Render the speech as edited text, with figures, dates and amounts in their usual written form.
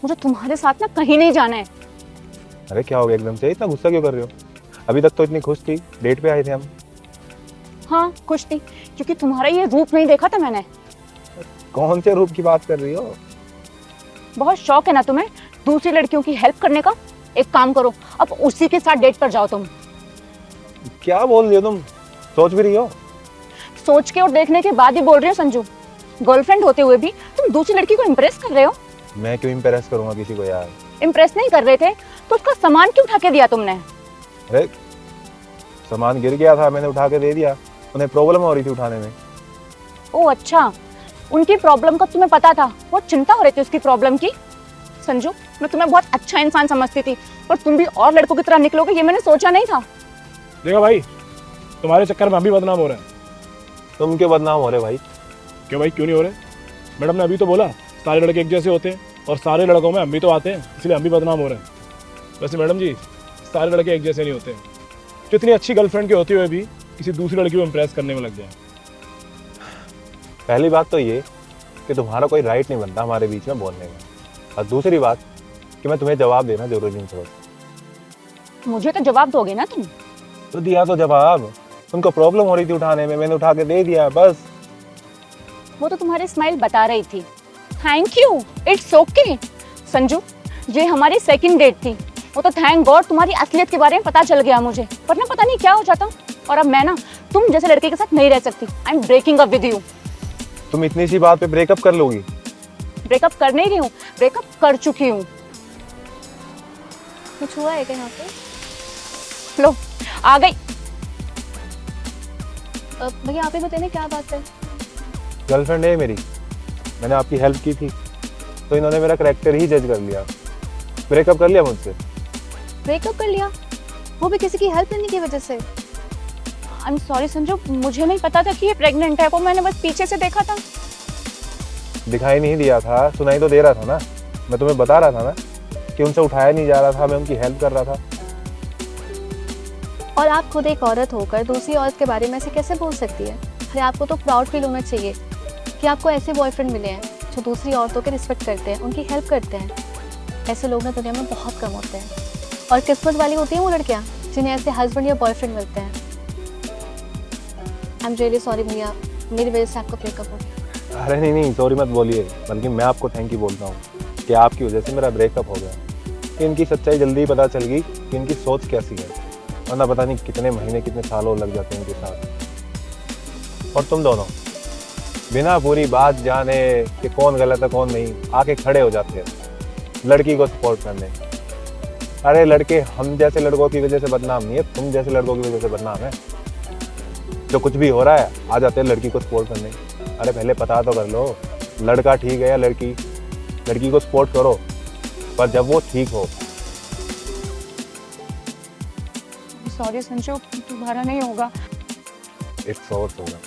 मुझे तुम्हारे साथ ना कहीं नहीं जाना है। अरे क्या हो गया एकदम से, इतना गुस्सा क्यों कर रहे हो? अभी तक तो इतनी खुश थी, डेट पे आए थे हम। हाँ खुश थी, क्योंकि तुम्हारा ये रूप नहीं देखा था मैंने। कौन से रूप की बात कर रही हो? बहुत शौक है ना तुम्हें दूसरी लड़कियों की हेल्प करने का। एक काम करो, अब उसी के साथ डेट पर जाओ तुम। क्या बोल रही हो तुम? सोच भी रही हो? सोच के और देखने के बाद ही बोल रही हो संजू। गर्लफ्रेंड होते हुए भी तुम दूसरी लड़की को इम्प्रेस कर रहे हो। मैं क्यों इम्प्रेस करूंगा किसी को यार? इम्प्रेस नहीं कर रहे थे तो उसका सामान क्यों उठा के दिया तुमने? अरे सामान गिर गया था, मैंने उठा के दे दिया। उन्हें प्रॉब्लम हो रही थी उठाने में। ओ अच्छा, उनकी प्रॉब्लम का तुम्हें पता था, बहुत चिंता हो रही थी उसकी प्रॉब्लम की। संजू, मैं तुम्हें बहुत अच्छा इंसान समझती थी, पर तुम भी और लड़कों की तरह निकलोगे ये मैंने सोचा नहीं था। देखो भाई, तुम्हारे चक्कर में हम भी बदनाम हो रहे हैं। तुम क्यों बदनाम हो रहे भाई? क्यों भाई, क्यों नहीं हो रहे? मैडम ने अभी तो बोला सारे लड़के एक जैसे होते हैं और सारे लड़कों में हम भी तो आते हैं, इसलिए हम भी बदनाम हो रहे हैं। वैसे मैडम जी, सारे लड़के एक जैसे नहीं होते हैं। जो इतनी अच्छी गर्लफ्रेंड के होते हुए भी किसी दूसरी लड़की को इम्प्रेस करने में लग जाए। पहली बात तो ये कि तुम्हारा कोई राइट नहीं बनता हमारे बीच में बोलने का, और दूसरी बात कि मैं तुम्हें जवाब देना जरूरी नहीं समझता। मुझे तो जवाब दोगे ना तुम? तो दिया तो जवाब। तुमको प्रॉब्लम हो रही थी उठाने में, मैंने उठा के दे दिया बस। वो तो तुम्हारी स्माइल बता रही थी। Thank you, it's okay. Sanju, ये हमारी सेकंड डेट थी, वो तो थैंक गॉड तुम्हारी असलियत के बारे में पता चल गया मुझे, वरना पता नहीं क्या हो जाता। और अब मैं ना तुम जैसे लड़के के साथ नहीं रह सकती। I am breaking up with you. तुम इतनी सी बात पे ब्रेकअप कर लोगी? ब्रेकअप कर नहीं रही हूँ, ब्रेकअप कर चुकी हूँ। कुछ हुआ है क्या यहाँ पे? लो आ गई। भैया आप ही बताइए क्या बात है? गर्लफ्रेंड है मेरी, मैंने आपकी हेल्प की थी तो इन्होंने मेरा करेक्टर ही जज कर लिया, ब्रेकअप कर लिया मुझसे। ब्रेकअप कर लिया? वो भी किसी की हेल्प लेने की वजह से? आई एम सॉरी संजू, मुझे नहीं पता था कि ये प्रेग्नेंट है, वो मैंने बस पीछे से देखा था। दिखाई नहीं दिया था, सुनाई तो दे रहा था ना। मैं तुम्हें बता रहा था ना कि उनसे उठाया नहीं जा रहा था, मैं उनकी हेल्प कर रहा था। और आप खुद एक औरत होकर दूसरी औरत के बारे में ऐसे कैसे बोल सकती है? अरे आपको तो प्राउड फील होना चाहिए कि आपको ऐसे बॉयफ्रेंड मिले हैं जो दूसरी औरतों के रिस्पेक्ट करते हैं, उनकी हेल्प करते हैं। ऐसे लोग ना दुनिया में बहुत कम होते हैं, और किस्मत वाली होती हैं वो लड़कियाँ जिन्हें ऐसे हस्बैंड या बॉयफ्रेंड मिलते हैं। आई एम रियली सॉरी भैया, मेरी वजह से आपका ब्रेकअप हो गया। अरे नहीं सॉरी मत बोलिए, बल्कि मैं आपको थैंक यू बोलता हूँ कि आपकी वजह से मेरा ब्रेकअप हो गया। कि इनकी सच्चाई जल्दी ही पता चल गई कि इनकी सोच कैसी है, वरना पता नहीं कितने महीने कितने सालों लग जाते हैं इनके साथ। और तुम दोनों बिना पूरी बात जाने कि कौन गलत है कौन नहीं, आके खड़े हो जाते हैं लड़की को सपोर्ट करने। अरे लड़के हम जैसे लड़कों की वजह से बदनाम नहीं है, तुम जैसे लड़कों की वजह से बदनाम है। जो कुछ भी हो रहा है आ जाते हैं लड़की को सपोर्ट करने। अरे पहले पता तो कर लो लड़का ठीक है या लड़की। लड़की को सपोर्ट करो, पर जब वो ठीक हो। सॉरी संजू, दोबारा नहीं होगा। इट्स ओवर होगा।